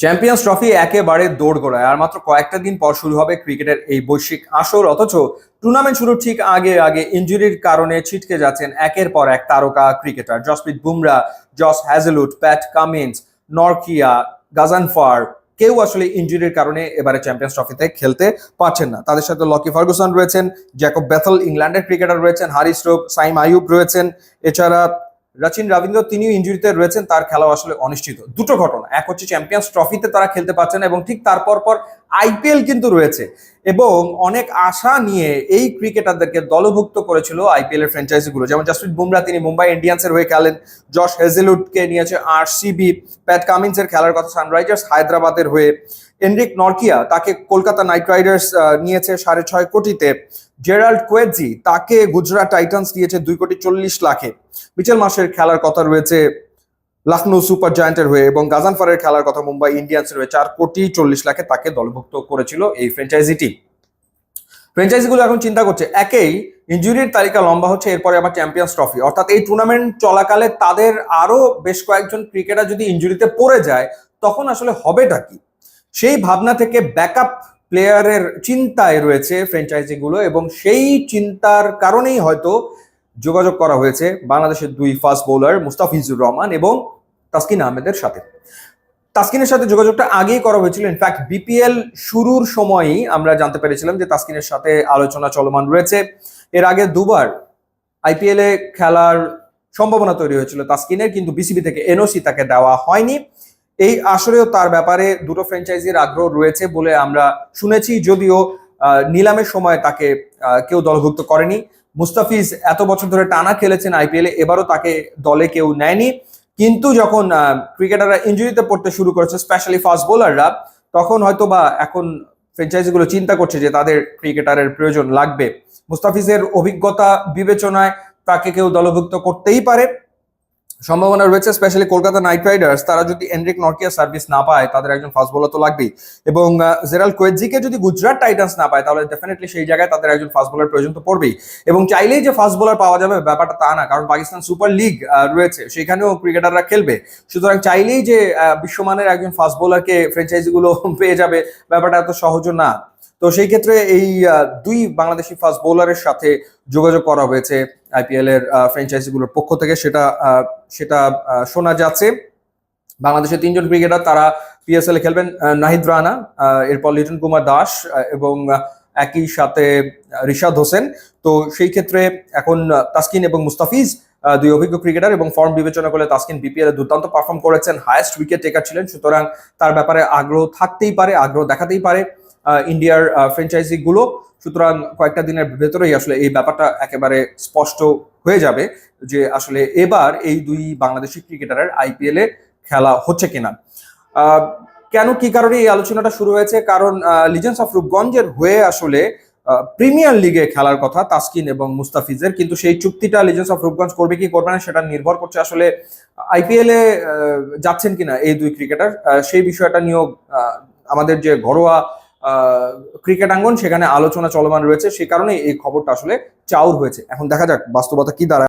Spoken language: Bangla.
চ্যাম্পিয়ন্স ট্রফি একেবারে দোরগোড়ায়, আর মাত্র কয়েকটা দিন পর শুরু হবে ক্রিকেটের এই বৈশ্বিক আসর। অথচ টুর্নামেন্ট শুরুর ঠিক আগে আগে ইনজুরির কারণে ছিটকে যাচ্ছেন একের পর এক তারকা cricketer. Jasprit Bumrah, Josh Hazlewood, Pat Cummins, Nortje, Ghazanfar, কেউ আসলে ইনজুরির কারণে এবারে চ্যাম্পিয়ন্স ট্রফিতে খেলতে পারছেন না। তাদের সাথে লকি ফার্গুসন রয়েছেন, জ্যাকব বেথেল ইংল্যান্ডের ক্রিকেটার রয়েছেন, হারিস রোপ, সাইম আইয়ুব রয়েছেন। এছাড়া রাচিন রবীন্দ্র তিনিও ইনজুরিতে রয়েছেন, তার খেলাও আসলে অনিশ্চিত। দুটো ঘটনা, এক হচ্ছে চ্যাম্পিয়ন্স ট্রফিতে তারা খেলতে পারছে না, এবং ঠিক তারপর পর আইপিএল কিন্তু রয়েছে। এবং অনেক আশা নিয়ে এই ক্রিকেটারদেরকে দলভুক্ত করেছিল আইপিএল এর ফ্র্যাঞ্চাইজিগুলো, যেমন জসপ্রীত বুমরা, তিনি মুম্বাই ইন্ডিয়ান্সের হয়ে খেলেন। জশ হেজেলউডকে নিয়েছে আরসিবি। প্যাট কামিন্সের খেলার কথা সানরাইজার্স হায়দ্রাবাদের হয়ে। এনরিক নরকিয়া, তাকে কলকাতা নাইট রাইডার্স নিয়েছে 6.5 কোটিতে। জেরাল্ড কোয়েজি, তাকে গুজরাট টাইটান্স নিয়েছে 2,40,00,000-এ। মিচেল মার্শের খেলার কথা রয়েছে লখনৌ সুপার জায়ান্টের হয়ে, এবং গাজানফারের খেলার কথা মুম্বাই ইন্ডিয়ান্সের হয়ে 4,40,00,000-এ তাকে দলভুক্ত করেছিল এই ফ্র্যাঞ্চাইজিটি। ফ্র্যাঞ্চাইজিগুলো এখন চিন্তা করছে, একেই ইনজুরির তালিকা লম্বা হচ্ছে, এরপরে আবার চ্যাম্পিয়ন্স ট্রফি, অর্থাৎ এই টুর্নামেন্ট চলাকালে তাদের আরো বেশ কয়েকজন ক্রিকেটার যদি ইনজুরিতে পড়ে যায় তখন আসলে হবেটা কি। সেই ভাবনা থেকে ব্যাকআপ প্লেয়ারের চিন্তায় রয়েছে ফ্র্যাঞ্চাইজিগুলো, এবং সেই চিন্তার কারণেই হয়তো যোগাযোগ করা হয়েছে বাংলাদেশের দুই ফাস্ট বোলার মুস্তাফিজুর রহমান এবং তাসকিন আহমেদের সাথে। তাসকিনের সাথে যোগাযোগটা আগেই করা হয়েছিল। ইনফ্যাক্ট বিপিএল শুরুর সময়ই আমরা জানতে পেরেছিলাম যে তাসকিনের সাথে আলোচনা চলমান রয়েছে। এর আগে দুবার আইপিএল এ খেলার সম্ভাবনা তৈরি হয়েছিল তাসকিনের, কিন্তু বিসিবি থেকে এনওসি তাকে দেওয়া হয়নি। এই আসরেও তার ব্যাপারে দুটো ফ্র্যাঞ্চাইজির আগ্রহ রয়েছে বলে আমরা শুনেছি, যদিও নিলামের সময় তাকে কেউ দলভুক্ত করেনি। মুস্তাফিজ এত বছর ধরে টানা খেলেছেন আইপিএল এ, এবারও তাকে দলে কেউ নেয়নি। কিন্তু যখন ক্রিকেটাররা ইনজুরিতে পড়তে শুরু করেছে, স্পেশালি ফাস্ট বোলাররা, তখন হয়তো বা এখন ফ্র্যাঞ্চাইজিগুলো চিন্তা করছে যে তাদের ক্রিকেটারের প্রয়োজন লাগবে। মুস্তাফিজের অভিজ্ঞতা বিবেচনায় তাকে কেউ দলভুক্ত করতেই পারে, সম্ভাবনা রয়েছে। স্পেশালি কলকাতা নাইট রাইডার্স, তারা যদি এনরিক নরকিয়া সার্ভিস না পায়, তাদের একজন ফাস্ট বোলার তো লাগবেই। এবং জেরাল্ড কোয়েজিকে যদি গুজরাট টাইটান্স না পায়, তাহলে ডেফিনেটলি সেই জায়গায় তাদের একজন ফাস্ট বোলার প্রয়োজন তো পড়বেই। এবং চাইলেই যে ফাস্ট বোলার পাওয়া যাবে ব্যাপারটা তা না, কারণ পাকিস্তান সুপার লিগ রয়েছে, সেখানেও ক্রিকেটাররা খেলবে। সুতরাং চাইলেই যে বিশ্বমানের একজন ফাস্ট বোলারকে ফ্র্যাঞ্চাইজিগুলো পেয়ে যাবে, ব্যাপারটা এত সহজ না। তো সেই ক্ষেত্রে এই দুই বাংলাদেশি ফাস্ট বোলারের সাথে যোগাযোগ করা হয়েছে আইপিএল এর ফ্র্যাঞ্চাইজিগুলোর পক্ষ থেকে, সেটা শোনা যাচ্ছে। বাংলাদেশের তিনজন ক্রিকেটার তারা পিএসএল এ খেলবেন, নাহিদ রানা, এরপর লিটন কুমার দাস, এবং একই সাথে রিশাদ হোসেন। তো সেই ক্ষেত্রে এখন তাসকিন এবং মুস্তাফিজ দুই অভিজ্ঞ ক্রিকেটার, এবং ফর্ম বিবেচনা করলে তাসকিন বিপিএল এ দুর্দান্ত পারফর্ম করেছেন, হাইয়েস্ট উইকেট টেকার ছিলেন। সুতরাং তার ব্যাপারে আগ্রহ থাকতেই পারে, আগ্রহ দেখাতেই পারে ইন্ডিয়ার ফ্র্যাঞ্চাইজি গুলো। সুতরাং কয়েকটা দিনের ভেতরেই আসলে এই ব্যাপারটা একেবারে স্পষ্ট হয়ে যাবে যে আসলে এবার এই দুই বাংলাদেশি ক্রিকেটারের আইপিএল এ খেলা হচ্ছে কিনা। কেন, কি কারণে এই আলোচনাটা শুরু হয়েছে? কারণ লিজেন্ডস অফ রূপগঞ্জের হয়ে আসলে প্রিমিয়ার লিগে খেলার কথা তাসকিন এবং মুস্তাফিজের, কিন্তু সেই চুক্তিটা লিজেন্ডস অফ রূপগঞ্জ করবে কি করবে না সেটা নির্ভর করছে আসলে আইপিএল এ যাচ্ছেন কিনা এই দুই ক্রিকেটার। সেই বিষয়টা নিয়েও আমাদের যে ঘরোয়া ক্রিকেট আঙ্গন, সেখানে আলোচনা চলমান রয়েছে। সেই কারণে এই খবরটা আসলে চাউর হয়েছে। এখন দেখা যাক বাস্তবতা কি দাঁড়ায়।